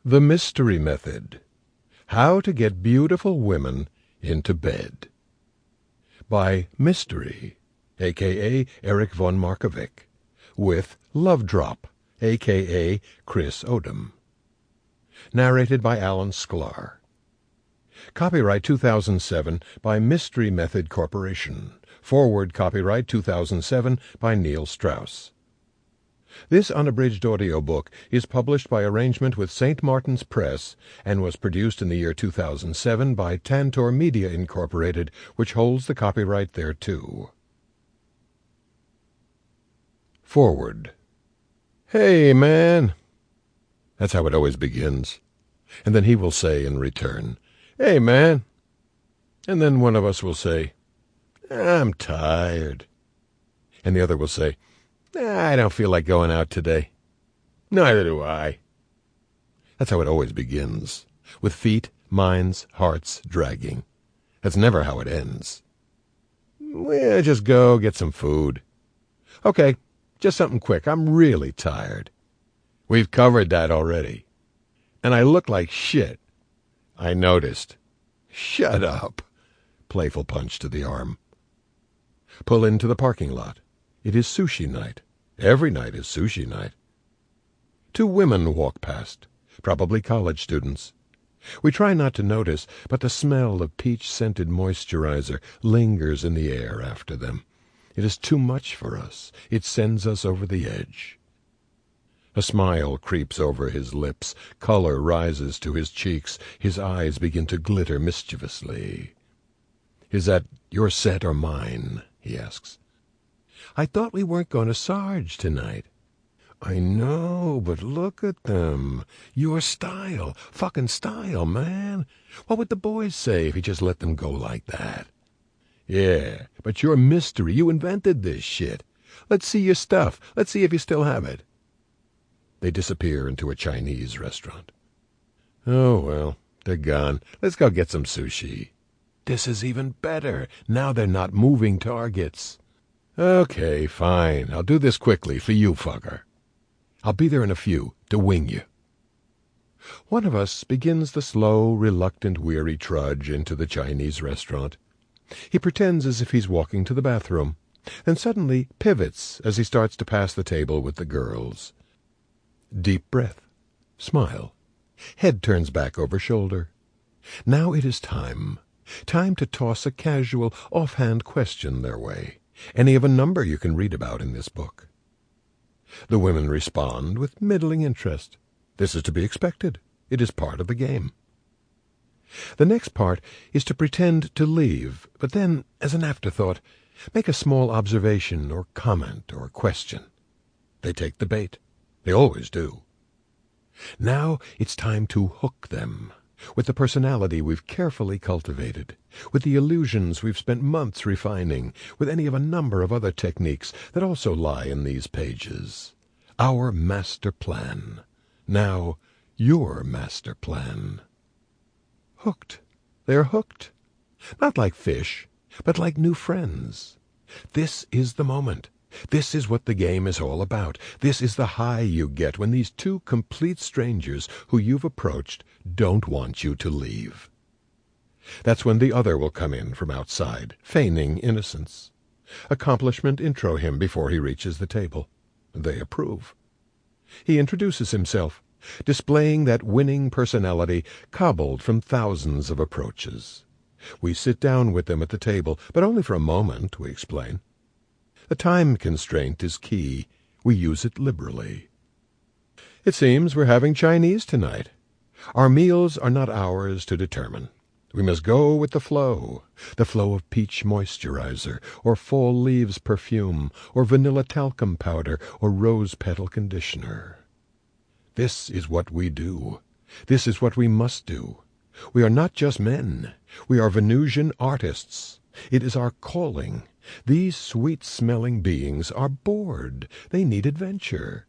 The Mystery Method. How to Get Beautiful Women into Bed. By Mystery, A.K.A. Eric von Markovic, with Lovedrop A.K.A. Chris Odom. Narrated by Alan Sklar. Copyright 2007 by Mystery Method Corporation. Forward copyright 2007 by Neil Strauss. This unabridged audiobook is published by arrangement with St. Martin's Press and was produced in the year 2007 by Tantor Media Incorporated, which holds the copyright thereto. Forward. Hey, man. That's how it always begins. And then he will say in return, Hey, man. And then one of us will say, I'm tired. And the other will say, I don't feel like going out today. Neither do I. That's how it always begins, with feet, minds, hearts dragging. That's never how it ends. Well, just go get some food. Okay, just something quick. I'm really tired. We've covered that already. And I look like shit. I noticed. Shut up. Playful punch to the arm. Pull into the parking lot. It is sushi night. Every night is sushi night. Two women walk past, probably college students. We try not to notice, but the smell of peach-scented moisturizer lingers in the air after them. It is too much for us. It sends us over the edge. A smile creeps over his lips. Color rises to his cheeks. His eyes begin to glitter mischievously. Is that your set or mine? He asks. I thought we weren't going to Sarge tonight. I know, but look at them. Your style. Fucking style, man. What would the boys say if you just let them go like that? Yeah, but you're mystery. You invented this shit. Let's see your stuff. Let's see if you still have it. They disappear into a Chinese restaurant. Oh, well, they're gone. Let's go get some sushi. This is even better. Now they're not moving targets. Okay, fine. I'll do this quickly for you, fucker. I'll be there in a few to wing you. One of us begins the slow, reluctant, weary trudge into the Chinese restaurant. He pretends as if he's walking to the bathroom, then suddenly pivots as he starts to pass the table with the girls. Deep breath. Smile. Head turns back over shoulder. Now it is time. Time to toss a casual, offhand question their way. Any of a number you can read about in this book. The women respond with middling interest. This is to be expected. It is part of the game. The next part is to pretend to leave, but then, as an afterthought, make a small observation or comment or question. They take the bait. They always do. Now it's time to hook them. With the personality we've carefully cultivated, with the illusions we've spent months refining, with any of a number of other techniques that also lie in these pages. Our master plan. Now, your master plan. Hooked. They're hooked. Not like fish, but like new friends. This is the moment. This is what the game is all about. This is the high you get when these two complete strangers who you've approached don't want you to leave. That's when the other will come in from outside, feigning innocence. Accomplishment intro him before he reaches the table. They approve. He introduces himself, displaying that winning personality cobbled from thousands of approaches. We sit down with them at the table, but only for a moment, we explain. The time constraint is key. We use it liberally. It seems we're having Chinese tonight. Our meals are not ours to determine. We must go with the flow of peach moisturizer, or fall leaves perfume, or vanilla talcum powder, or rose petal conditioner. This is what we do. This is what we must do. We are not just men. We are Venusian artists. It is our calling. These sweet-smelling beings are bored. They need adventure.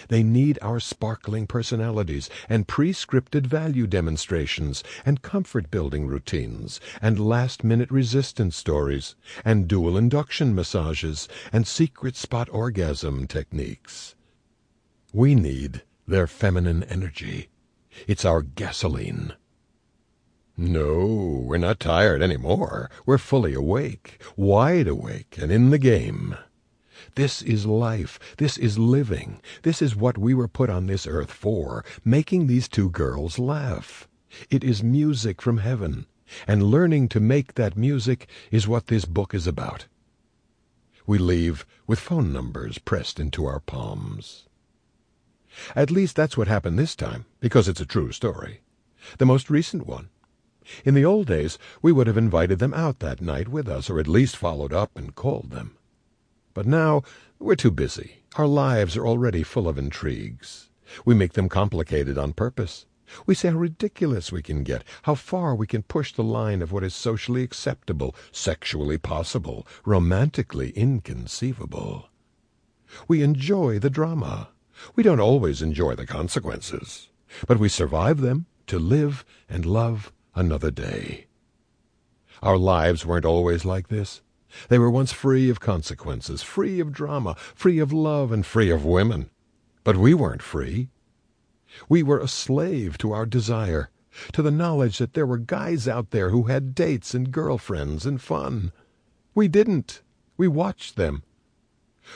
They need our sparkling personalities and pre-scripted value demonstrations and comfort-building routines and last-minute resistance stories and dual induction massages and secret spot orgasm techniques. We need their feminine energy. It's our gasoline. No, we're not tired anymore. We're fully awake, wide awake, and in the game. This is life. This is living. This is what we were put on this earth for, making these two girls laugh. It is music from heaven, and learning to make that music is what this book is about. We leave with phone numbers pressed into our palms. At least that's what happened this time, because it's a true story. The most recent one. In the old days, we would have invited them out that night with us, or at least followed up and called them. But now, we're too busy. Our lives are already full of intrigues. We make them complicated on purpose. We say how ridiculous we can get, how far we can push the line of what is socially acceptable, sexually possible, romantically inconceivable. We enjoy the drama. We don't always enjoy the consequences, but we survive them to live and love another day. Our lives weren't always like this. They were once free of consequences, free of drama, free of love, and free of women. But we weren't free. We were a slave to our desire, to the knowledge that there were guys out there who had dates and girlfriends and fun. We didn't. We watched them.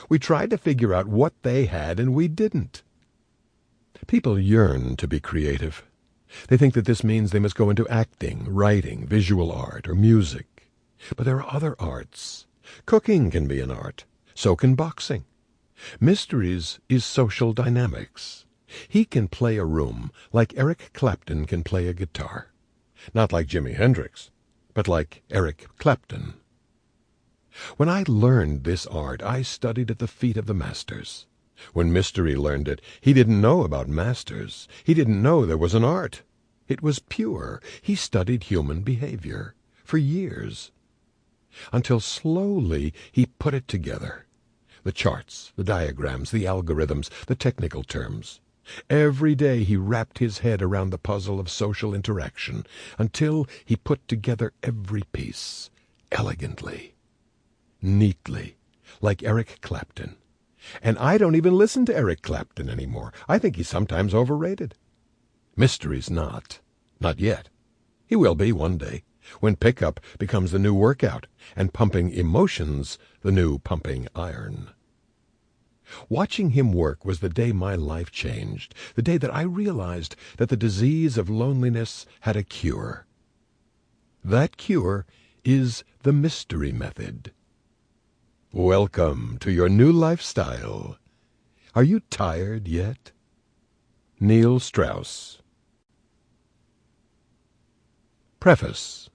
We tried to figure out what they had, and we didn't. People yearn to be creative. They think that this means they must go into acting, writing, visual art, or music. But there are other arts. Cooking can be an art. So can boxing. Mysteries is social dynamics. He can play a room like Eric Clapton can play a guitar. Not like Jimi Hendrix, but like Eric Clapton. When I learned this art, I studied at the feet of the masters. When Mystery learned it, he didn't know about masters. He didn't know there was an art. It was pure. He studied human behavior for years, until slowly he put it together. The charts, the diagrams, the algorithms, the technical terms. Every day he wrapped his head around the puzzle of social interaction until he put together every piece, elegantly, neatly, like Eric Clapton. And I don't even listen to Eric Clapton anymore. I think he's sometimes overrated. Mystery's not. Not yet. He will be one day, when pickup becomes the new workout, and pumping emotions the new pumping iron. Watching him work was the day my life changed, the day that I realized that the disease of loneliness had a cure. That cure is the Mystery method. Welcome to your new lifestyle. Are you tired yet? Neil Strauss. Preface.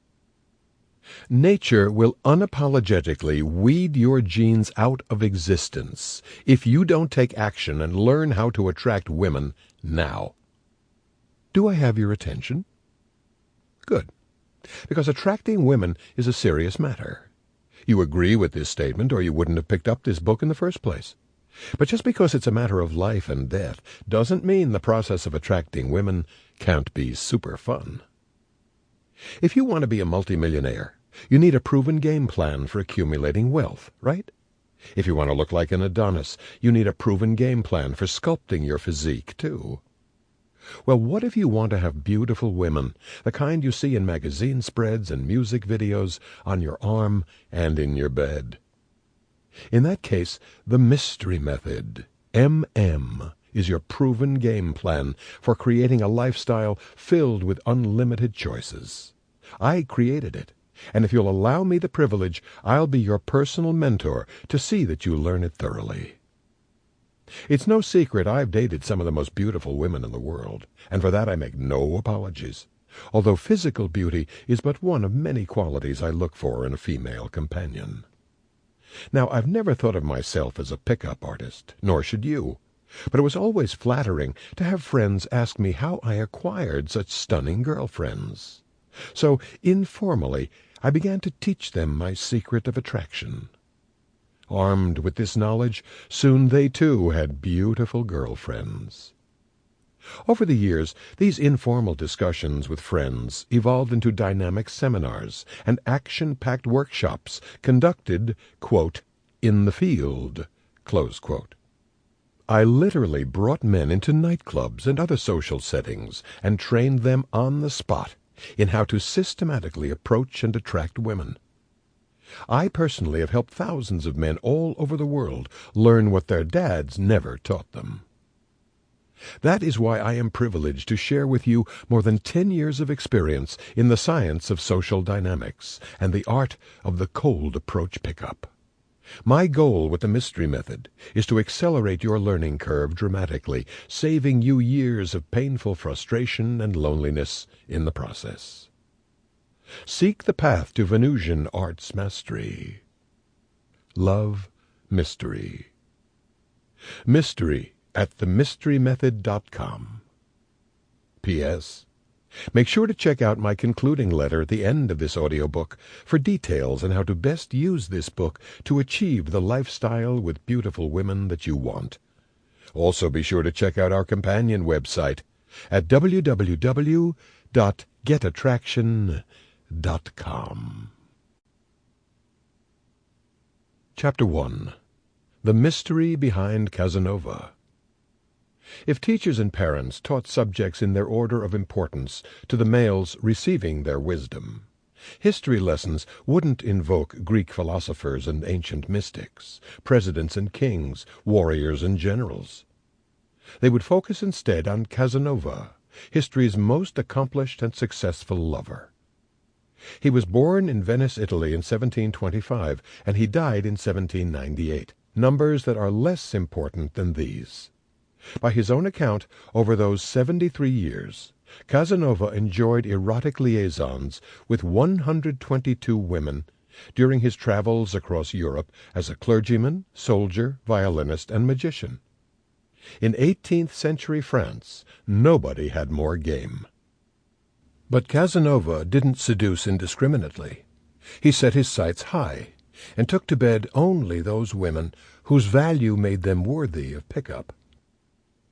Nature will unapologetically weed your genes out of existence if you don't take action and learn how to attract women now. Do I have your attention? Good. Because attracting women is a serious matter. You agree with this statement, or you wouldn't have picked up this book in the first place. But just because it's a matter of life and death doesn't mean the process of attracting women can't be super fun. If you want to be a multimillionaire, you need a proven game plan for accumulating wealth, right? If you want to look like an Adonis, you need a proven game plan for sculpting your physique, too. Well, what if you want to have beautiful women, the kind you see in magazine spreads and music videos, on your arm and in your bed? In that case, the Mystery method, MM, is your proven game plan for creating a lifestyle filled with unlimited choices. I created it, and if you'll allow me the privilege, I'll be your personal mentor to see that you learn it thoroughly. It's no secret I've dated some of the most beautiful women in the world, and for that I make no apologies, although physical beauty is but one of many qualities I look for in a female companion. Now, I've never thought of myself as a pickup artist, nor should you, but it was always flattering to have friends ask me how I acquired such stunning girlfriends. So, informally, I began to teach them my secret of attraction. Armed with this knowledge, soon they too had beautiful girlfriends. Over the years, these informal discussions with friends evolved into dynamic seminars and action-packed workshops conducted, quote, in the field, close quote. I literally brought men into nightclubs and other social settings and trained them on the spot in how to systematically approach and attract women. I personally have helped thousands of men all over the world learn what their dads never taught them. That is why I am privileged to share with you more than 10 years of experience in the science of social dynamics and the art of the cold approach pickup. My goal with the mystery method is to accelerate your learning curve dramatically, saving you years of painful frustration and loneliness in the process. Seek the path to Venusian arts mastery. Love Mystery. Mystery at themysterymethod.com. P.S. Make sure to check out my concluding letter at the end of this audiobook for details on how to best use this book to achieve the lifestyle with beautiful women that you want. Also be sure to check out our companion website at www.getattraction.com. Chapter 1. The Mystery Behind Casanova. If teachers and parents taught subjects in their order of importance to the males receiving their wisdom, history lessons wouldn't invoke Greek philosophers and ancient mystics, presidents and kings, warriors and generals. They would focus instead on Casanova, history's most accomplished and successful lover. He was born in Venice, Italy in 1725, and he died in 1798, numbers that are less important than these. By his own account, over those 73 years, Casanova enjoyed erotic liaisons with 122 women during his travels across Europe as a clergyman, soldier, violinist, and magician. In 18th century France, nobody had more game. But Casanova didn't seduce indiscriminately. He set his sights high and took to bed only those women whose value made them worthy of pickup.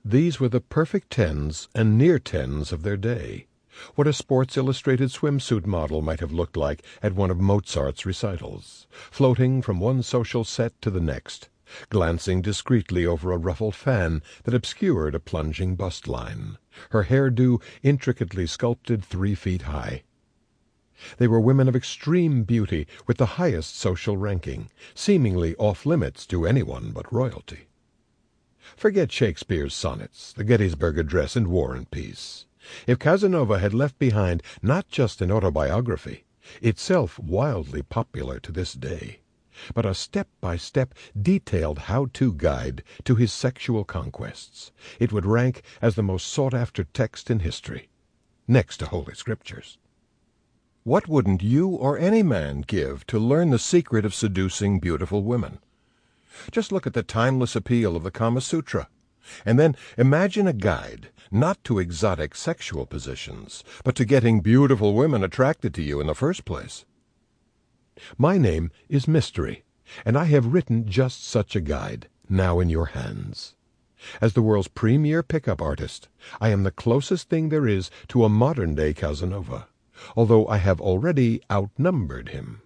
These were the perfect tens and near tens of their day, what a Sports Illustrated swimsuit model might have looked like at one of Mozart's recitals, floating from one social set to the next, glancing discreetly over a ruffled fan that obscured a plunging bust line, her hairdo intricately sculpted 3 feet high. They were women of extreme beauty with the highest social ranking, seemingly off-limits to anyone but royalty. Forget Shakespeare's sonnets, the Gettysburg Address, and War and Peace. If Casanova had left behind not just an autobiography, itself wildly popular to this day, but a step-by-step detailed how-to guide to his sexual conquests, it would rank as the most sought-after text in history, next to Holy Scriptures. What wouldn't you or any man give to learn the secret of seducing beautiful women? Just look at the timeless appeal of the Kama Sutra, and then imagine a guide not to exotic sexual positions, but to getting beautiful women attracted to you in the first place. My name is Mystery, and I have written just such a guide, now in your hands. As the world's premier pickup artist, I am the closest thing there is to a modern-day Casanova, although I have already outnumbered him.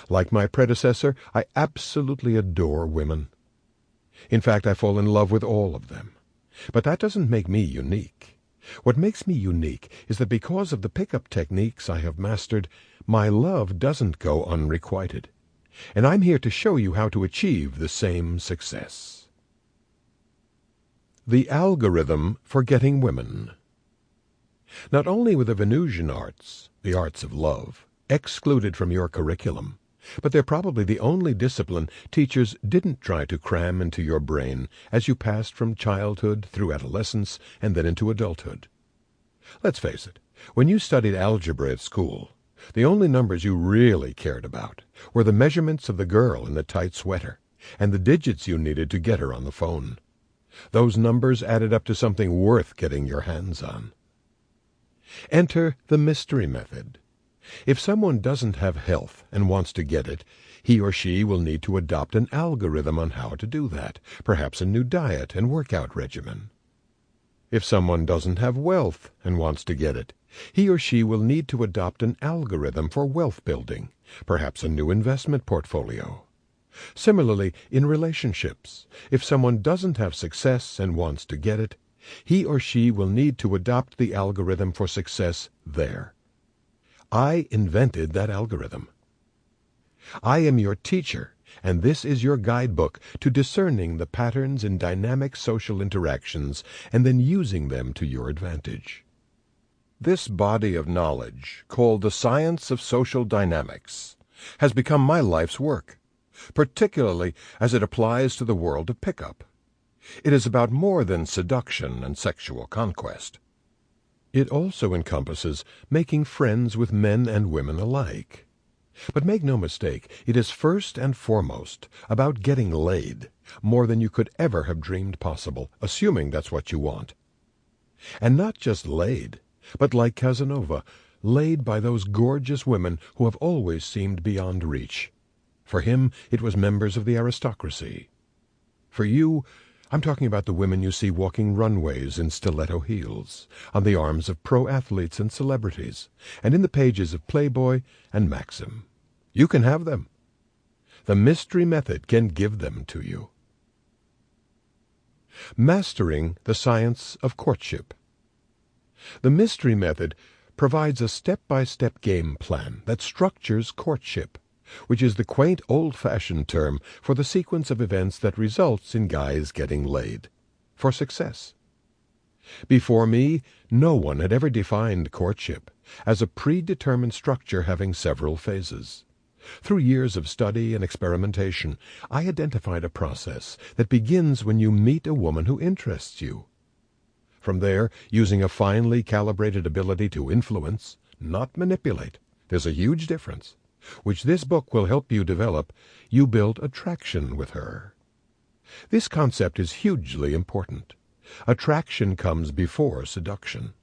Like my predecessor, I absolutely adore women. In fact, I fall in love with all of them. But that doesn't make me unique. What makes me unique is that because of the pickup techniques I have mastered, my love doesn't go unrequited. And I'm here to show you how to achieve the same success. The algorithm for getting women. Not only were the Venusian arts, the arts of love, excluded from your curriculum, but they're probably the only discipline teachers didn't try to cram into your brain as you passed from childhood through adolescence and then into adulthood. Let's face it, when you studied algebra at school, the only numbers you really cared about were the measurements of the girl in the tight sweater and the digits you needed to get her on the phone. Those numbers added up to something worth getting your hands on. Enter the mystery method. If someone doesn't have health and wants to get it, he or she will need to adopt an algorithm on how to do that, perhaps a new diet and workout regimen. If someone doesn't have wealth and wants to get it, he or she will need to adopt an algorithm for wealth building, perhaps a new investment portfolio. Similarly, in relationships, if someone doesn't have success and wants to get it, he or she will need to adopt the algorithm for success there. I invented that algorithm. I am your teacher, and this is your guidebook to discerning the patterns in dynamic social interactions and then using them to your advantage. This body of knowledge, called the science of social dynamics, has become my life's work, particularly as it applies to the world of pickup. It is about more than seduction and sexual conquest. It also encompasses making friends with men and women alike. But make no mistake, it is first and foremost about getting laid, more than you could ever have dreamed possible, assuming that's what you want. And not just laid, but like Casanova, laid by those gorgeous women who have always seemed beyond reach. For him, it was members of the aristocracy. For you, I'm talking about the women you see walking runways in stiletto heels, on the arms of pro athletes and celebrities, and in the pages of Playboy and Maxim. You can have them. The mystery method can give them to you. Mastering the science of courtship. The mystery method provides a step-by-step game plan that structures courtship, which is the quaint old-fashioned term for the sequence of events that results in guys getting laid, for success. Before me, no one had ever defined courtship as a predetermined structure having several phases. Through years of study and experimentation, I identified a process that begins when you meet a woman who interests you. From there, using a finely calibrated ability to influence, not manipulate, there's a huge difference, which this book will help you develop, you build attraction with her. This concept is hugely important. Attraction comes before seduction.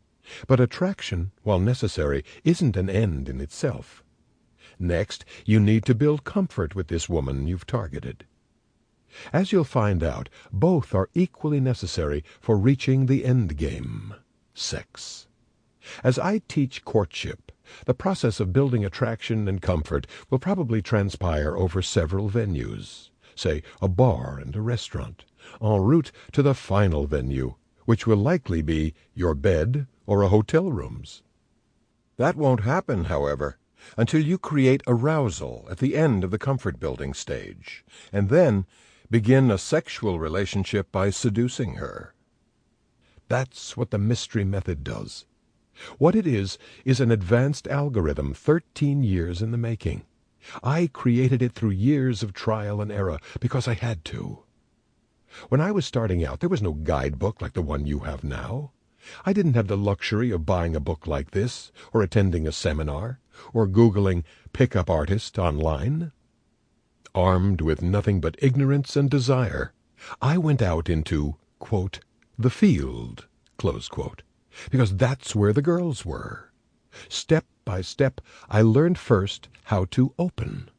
But attraction, while necessary, isn't an end in itself. Next, you need to build comfort with this woman you've targeted. As you'll find out, both are equally necessary for reaching the end game, sex. As I teach courtship, the process of building attraction and comfort will probably transpire over several venues, say a bar and a restaurant, en route to the final venue, which will likely be your bed or a hotel room's. That won't happen, however, until you create arousal at the end of the comfort-building stage, and then begin a sexual relationship by seducing her. That's what the mystery method does. What it is an advanced algorithm 13 years in the making. I created it through years of trial and error because I had to. When I was starting out, there was no guidebook like the one you have now. I didn't have the luxury of buying a book like this, or attending a seminar, or Googling pickup artist online. Armed with nothing but ignorance and desire, I went out into, quote, the field, close quote, because that's where the girls were. Step by step, I learned first how to open.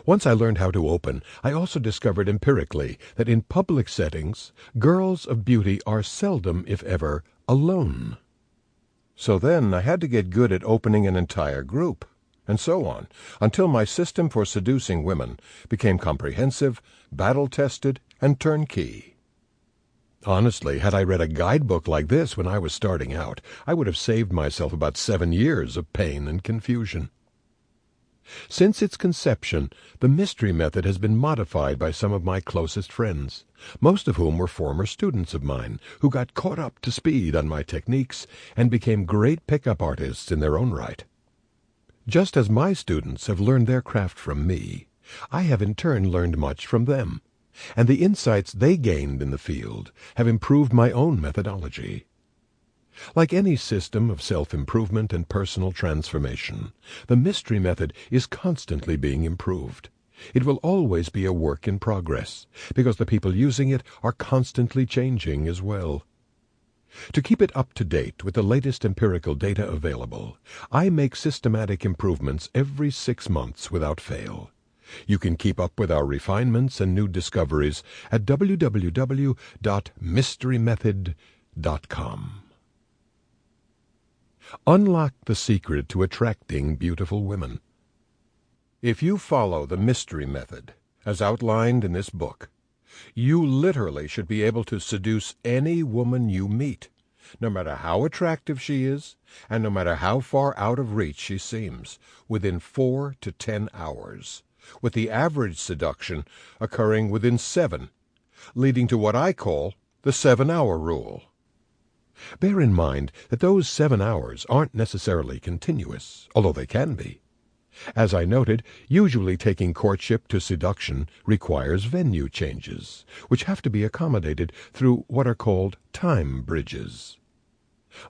Once I learned how to open, I also discovered empirically that in public settings, girls of beauty are seldom, if ever, alone. So then I had to get good at opening an entire group, and so on, until my system for seducing women became comprehensive, battle-tested, and turnkey. Honestly, had I read a guidebook like this when I was starting out, I would have saved myself about 7 years of pain and confusion. Since its conception, the mystery method has been modified by some of my closest friends, most of whom were former students of mine, who got caught up to speed on my techniques and became great pickup artists in their own right. Just as my students have learned their craft from me, I have in turn learned much from them, and the insights they gained in the field have improved my own methodology. Like any system of self-improvement and personal transformation, the mystery method is constantly being improved. It will always be a work in progress, because the people using it are constantly changing as well. To keep it up to date with the latest empirical data available, I make systematic improvements every 6 months without fail. You can keep up with our refinements and new discoveries at www.mysterymethod.com. Unlock the secret to attracting beautiful women. If you follow the mystery method as outlined in this book, you literally should be able to seduce any woman you meet, no matter how attractive she is, and no matter how far out of reach she seems, within 4 to 10 hours, with the average seduction occurring within 7, leading to what I call the 7-hour rule. Bear in mind that those 7 hours aren't necessarily continuous, although they can be. As I noted, usually taking courtship to seduction requires venue changes, which have to be accommodated through what are called time bridges.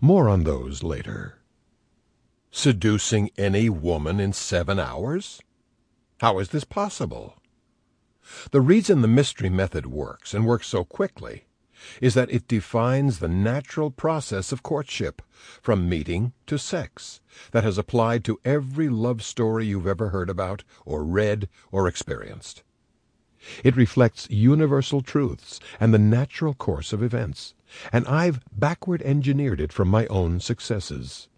More on those later. Seducing any woman in 7 hours? How is this possible? The reason the mystery method works, and works so quickly, is that it defines the natural process of courtship, from meeting to sex, that has applied to every love story you've ever heard about, or read, or experienced. It reflects universal truths and the natural course of events, and I've backward engineered it from my own successes.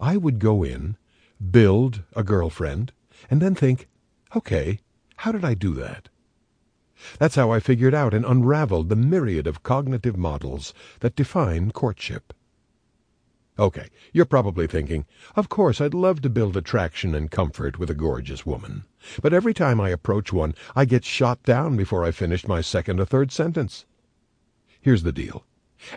I would go in, build a girlfriend, and then think, okay, how did I do that? That's how I figured out and unraveled the myriad of cognitive models that define courtship. Okay, you're probably thinking, of course I'd love to build attraction and comfort with a gorgeous woman, but every time I approach one, I get shot down before I finish my second or third sentence. Here's the deal,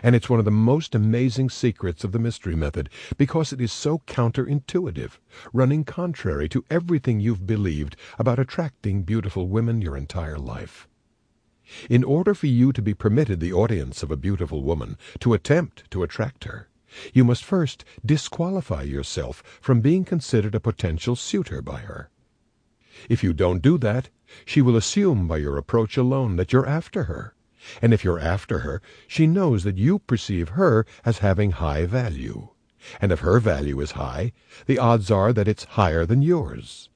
and it's one of the most amazing secrets of the mystery method because it is so counterintuitive, running contrary to everything you've believed about attracting beautiful women your entire life. In order for you to be permitted the audience of a beautiful woman, to attempt to attract her, you must first disqualify yourself from being considered a potential suitor by her. If you don't do that, she will assume by your approach alone that you're after her, and if you're after her, she knows that you perceive her as having high value, and if her value is high, the odds are that it's higher than yours.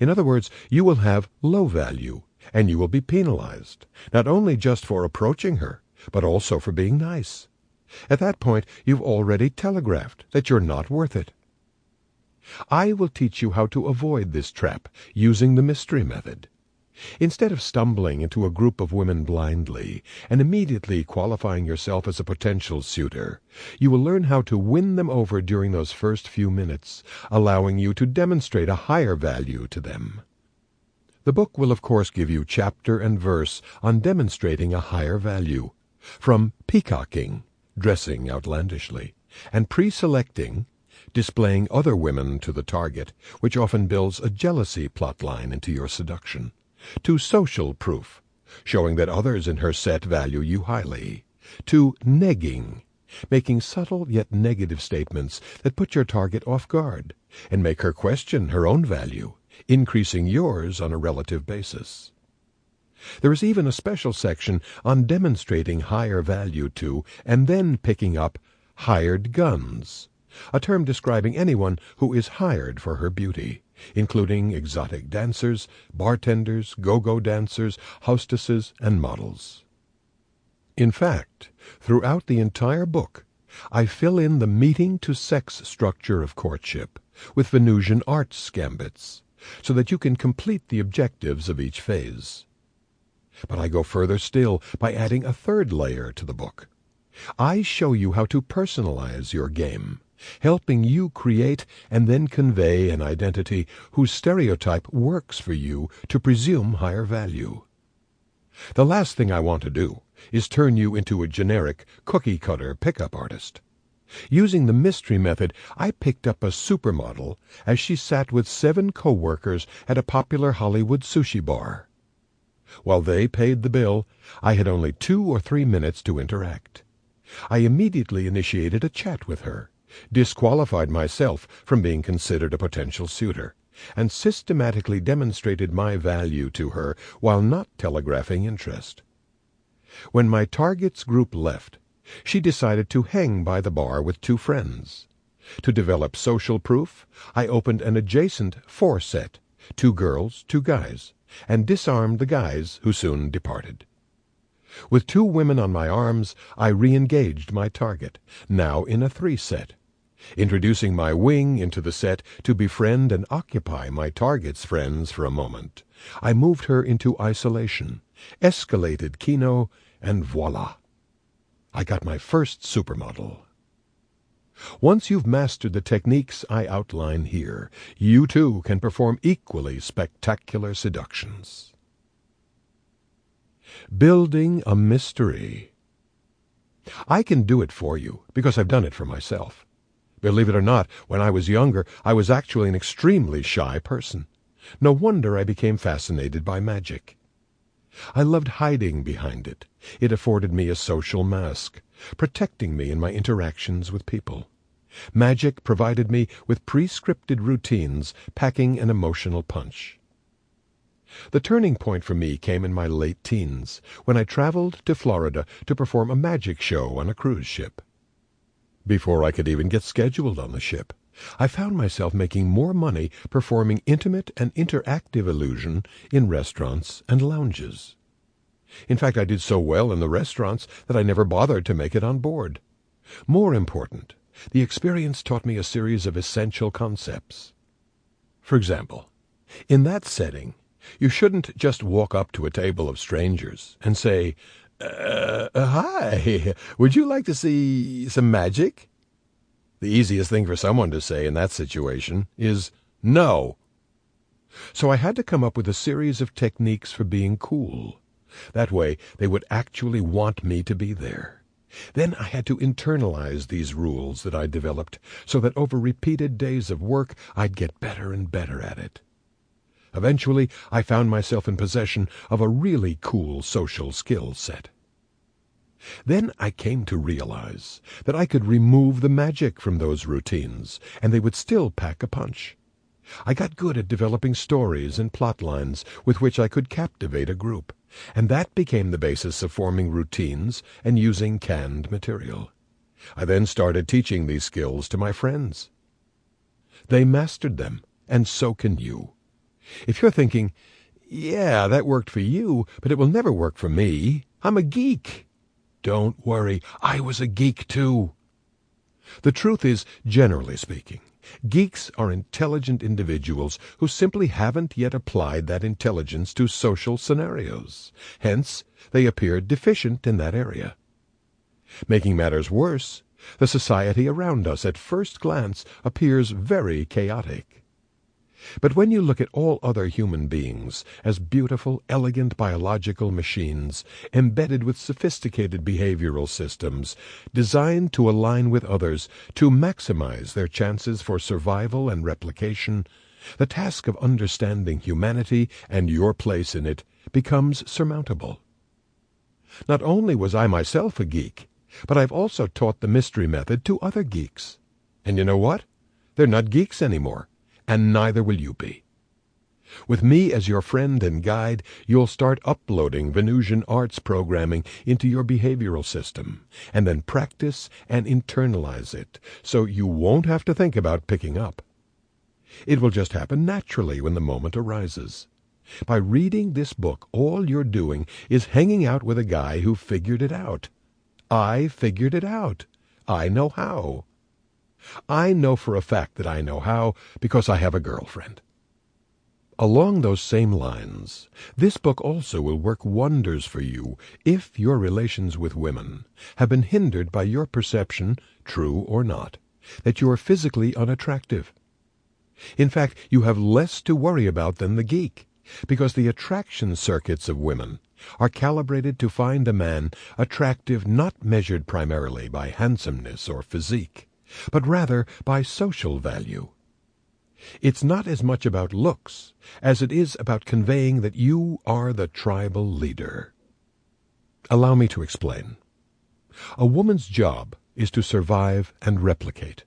In other words, you will have low value, and you will be penalized, not only just for approaching her, but also for being nice. At that point, you've already telegraphed that you're not worth it. I will teach you how to avoid this trap using the mystery method. Instead of stumbling into a group of women blindly and immediately qualifying yourself as a potential suitor, you will learn how to win them over during those first few minutes, allowing you to demonstrate a higher value to them. The book will of course give you chapter and verse on demonstrating a higher value, from peacocking, dressing outlandishly, and pre-selecting, displaying other women to the target, which often builds a jealousy plotline into your seduction, to social proof, showing that others in her set value you highly, to negging, making subtle yet negative statements that put your target off guard and make her question her own value, increasing yours on a relative basis. There is even a special section on demonstrating higher value to and then picking up hired guns, a term describing anyone who is hired for her beauty, including exotic dancers, bartenders, go-go dancers, hostesses, and models. In fact, throughout the entire book, I fill in the meeting-to-sex structure of courtship with Venusian arts gambits, so that you can complete the objectives of each phase. But I go further still by adding a third layer to the book. I show you how to personalize your game, helping you create and then convey an identity whose stereotype works for you to presume higher value. The last thing I want to do is turn you into a generic cookie-cutter pickup artist. Using the mystery method, I picked up a supermodel as she sat with 7 co-workers at a popular Hollywood sushi bar. While they paid the bill, I had only 2 or 3 minutes to interact. I immediately initiated a chat with her, disqualified myself from being considered a potential suitor, and systematically demonstrated my value to her while not telegraphing interest. When my target's group left, she decided to hang by the bar with 2 friends. To develop social proof, I opened an adjacent 4 set, 2 girls, 2 guys, and disarmed the guys who soon departed. With 2 women on my arms, I re-engaged my target, now in a 3 set. Introducing my wing into the set to befriend and occupy my target's friends for a moment, I moved her into isolation, escalated Kino, and voila! I got my first supermodel. Once you've mastered the techniques I outline here, you too can perform equally spectacular seductions. Building a mystery. I can do it for you because I've done it for myself. Believe it or not, when I was younger, I was actually an extremely shy person. No wonder I became fascinated by magic. I loved hiding behind it. It afforded me a social mask, protecting me in my interactions with people. Magic provided me with pre-scripted routines, packing an emotional punch. The turning point for me came in my late teens, when I traveled to Florida to perform a magic show on a cruise ship. Before I could even get scheduled on the ship, I found myself making more money performing intimate and interactive illusion in restaurants and lounges. In fact, I did so well in the restaurants that I never bothered to make it on board. More important, the experience taught me a series of essential concepts. For example, in that setting, you shouldn't just walk up to a table of strangers and say, "Hi, would you like to see some magic?" The easiest thing for someone to say in that situation is no. So I had to come up with a series of techniques for being cool. That way, they would actually want me to be there. Then I had to internalize these rules that I developed so that over repeated days of work, I'd get better and better at it. Eventually, I found myself in possession of a really cool social skill set. Then I came to realize that I could remove the magic from those routines, and they would still pack a punch. I got good at developing stories and plot lines with which I could captivate a group, and that became the basis of forming routines and using canned material. I then started teaching these skills to my friends. They mastered them, and so can you. If you're thinking, "Yeah, that worked for you, but it will never work for me. I'm a geek." Don't worry, I was a geek too. The truth is, generally speaking, geeks are intelligent individuals who simply haven't yet applied that intelligence to social scenarios. Hence, they appear deficient in that area. Making matters worse, the society around us at first glance appears very chaotic. But when you look at all other human beings as beautiful, elegant biological machines embedded with sophisticated behavioral systems designed to align with others to maximize their chances for survival and replication, the task of understanding humanity and your place in it becomes surmountable. Not only was I myself a geek, but I've also taught the mystery method to other geeks. And you know what? They're not geeks anymore. And neither will you be. With me as your friend and guide, you'll start uploading Venusian arts programming into your behavioral system, and then practice and internalize it, so you won't have to think about picking up. It will just happen naturally when the moment arises. By reading this book, all you're doing is hanging out with a guy who figured it out. I figured it out. I know how. I know for a fact that I know how because I have a girlfriend. Along those same lines, this book also will work wonders for you if your relations with women have been hindered by your perception, true or not, that you are physically unattractive. In fact, you have less to worry about than the geek, because the attraction circuits of women are calibrated to find a man attractive not measured primarily by handsomeness or physique, but rather by social value. It's not as much about looks as it is about conveying that you are the tribal leader. Allow me to explain. A woman's job is to survive and replicate.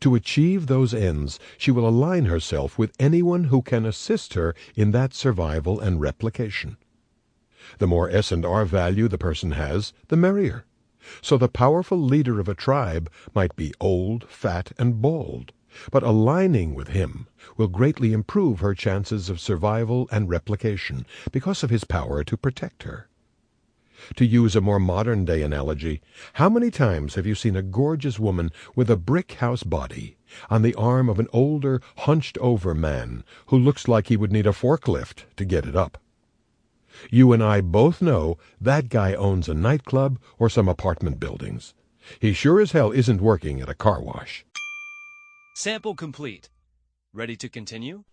To achieve those ends, she will align herself with anyone who can assist her in that survival and replication. The more S&R value the person has, the merrier. So the powerful leader of a tribe might be old, fat, and bald, but aligning with him will greatly improve her chances of survival and replication because of his power to protect her. To use a more modern-day analogy, how many times have you seen a gorgeous woman with a brick-house body on the arm of an older, hunched-over man who looks like he would need a forklift to get it up? You and I both know that guy owns a nightclub or some apartment buildings. He sure as hell isn't working at a car wash. Sample complete. Ready to continue?